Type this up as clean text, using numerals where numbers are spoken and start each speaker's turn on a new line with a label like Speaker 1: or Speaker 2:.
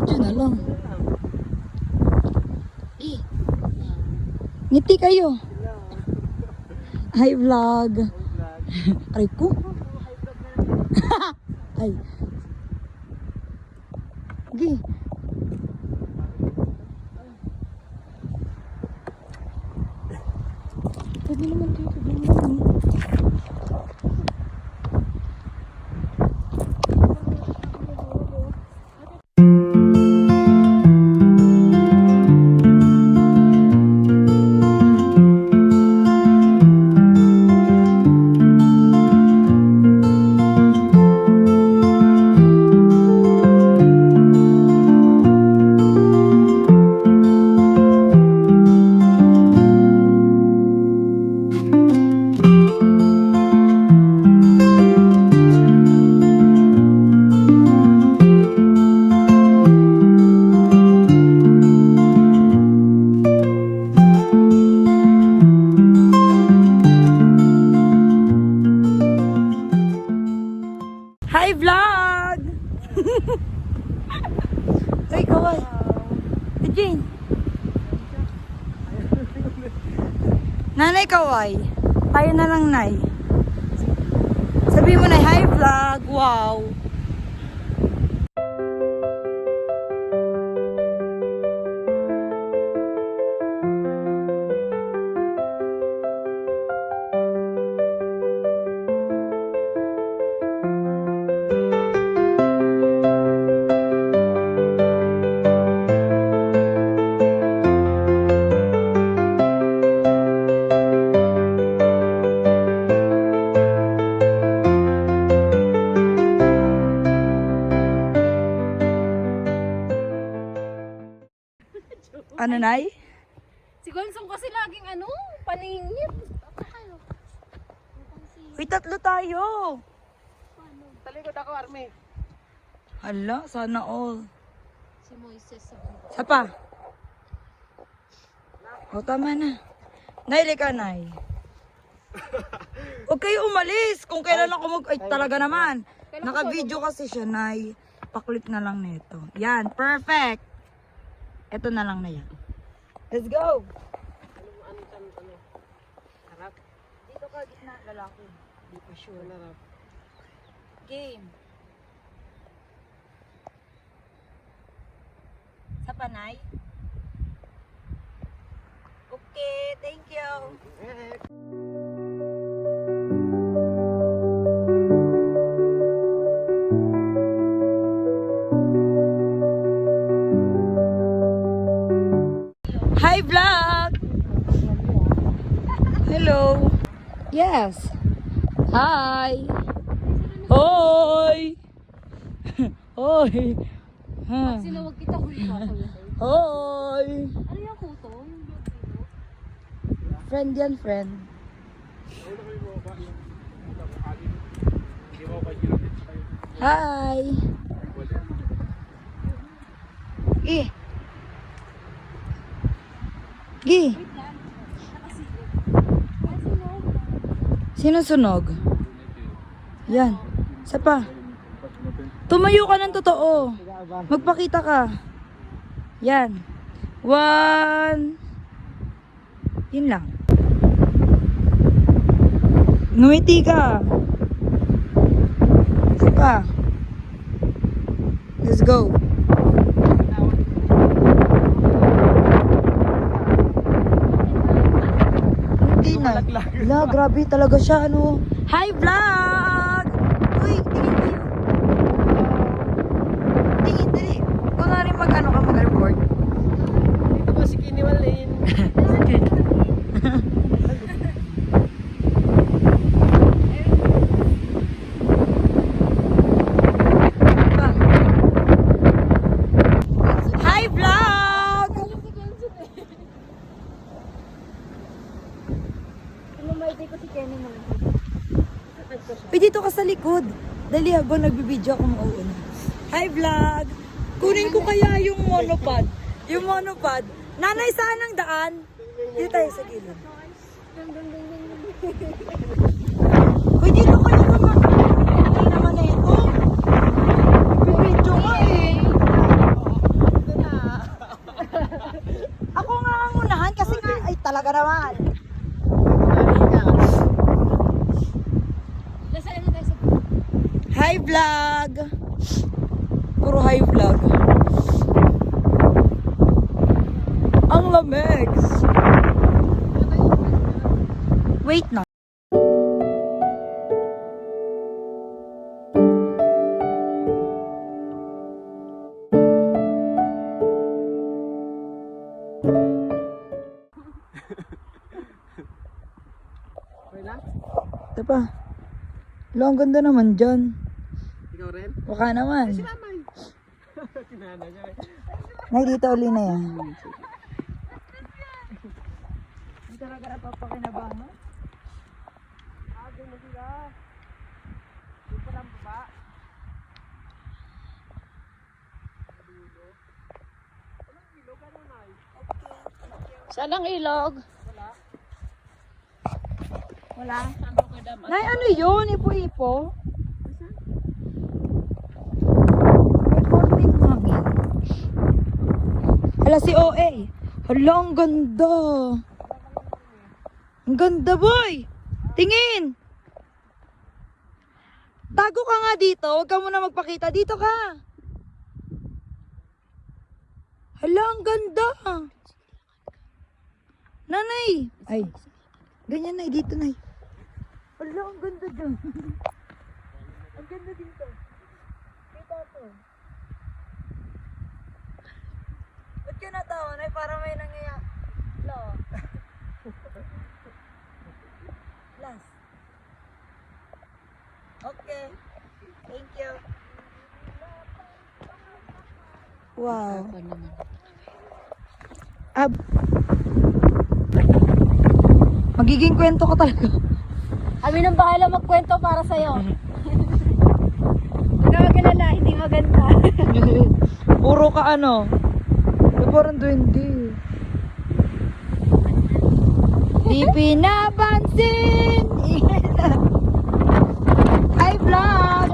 Speaker 1: Video na lang. Eh. Ngiti kayo. Hi vlog. Aray ko. Ay. Gi. Pwede naman dito. Hi vlog! Ay, kaway. Jane. Nanay kaway. Tayo na lang, Nay. Sabi mo, Nay, hi vlog. Wow. Ano, Nay?
Speaker 2: Si Gonsong kasi laging paningit.
Speaker 1: Uy, tatlo tayo.
Speaker 3: Talikod ako, Army.
Speaker 1: Hala, sana all.
Speaker 2: Si Moises sa bundok.
Speaker 1: Sapa. O, tama na. Nay, lika, Nay. Huwag kayo umalis. Kung kailan ako Ay, talaga naman. Naka-video kasi siya, Nay. Paklik na lang nito. Yan, perfect. Ito na lang na yan. Let's go!
Speaker 3: Harap?
Speaker 1: Dito ka, gitna, lalaki. Hindi pa sure.
Speaker 3: Harap.
Speaker 1: Game. Sa panay? Okay, thank you. Hi vlog! Hello! Yes! Hi! Hoy! Hoy! Ha.
Speaker 2: Sinawag kita kuya.
Speaker 1: Hoy!
Speaker 2: Ano yung kuto? Yung blue.
Speaker 1: Friend yan, friend. Hi! Eh! Gi! Sino sunog? Yan. Isa pa. Tumayo ka ng totoo. Magpakita ka. Yan. 1. Yun lang. Ngumiti ka. Isa pa. Let's go. Hindi na. Wala, grabe talaga siya. Hi vlog! Uy, tingin kayo. Tingin, dali. Kung nga rin mag-report.
Speaker 3: Dito ba si Kiniwalin?
Speaker 1: Hi vlog!
Speaker 2: Lumaydi ko si Kenny mo.
Speaker 1: Dito ka sa likod. Dali habang nagbibideo ako mauuna. Hi vlog! Kunin ko kaya yung monopod. Yung monopod. Nanay, saan ang daan? Dito tayo sa gilid. Uy, dito kayo naman. Hindi naman na ito. Bibidyo nga eh. puro high vlog. Ang lamig. Wait na.
Speaker 3: Okay na?
Speaker 1: Ito pa. Wala, ang ganda naman dyan.
Speaker 3: Ikaw rin?
Speaker 1: Baka naman.
Speaker 3: Sinamay. Sinana niya rin.
Speaker 1: Nay, dito uli na yan. Hindi talaga napapakinabangan.
Speaker 3: Doon na sila. Doon pa lang baba.
Speaker 2: Saan ang ilog?
Speaker 1: Wala. Nay, ano yun? Ipo-ipo? Recording namin. Hala, si OA. Hala, ang ganda. Ang ganda, boy. Tingin. Tago ka nga dito. Huwag ka muna magpakita. Dito ka. Hala, ang ganda. Nanay. Ay. Ganyan, Nay. Dito, Nay. Hala, ang ganda dyan. Ang ganda dito. Kita to. Ba't ka natawa, Nay? Para may nangyayari. Lo. Last. Okay. Thank you. Wow. Magiging kwento ka talaga.
Speaker 2: Kami nang bahala magkwento para sa'yo. Huwag ka magalala, hindi maganda.
Speaker 1: Puro ka ano. Parang duwende. Di pinapansin. Hi, vlog!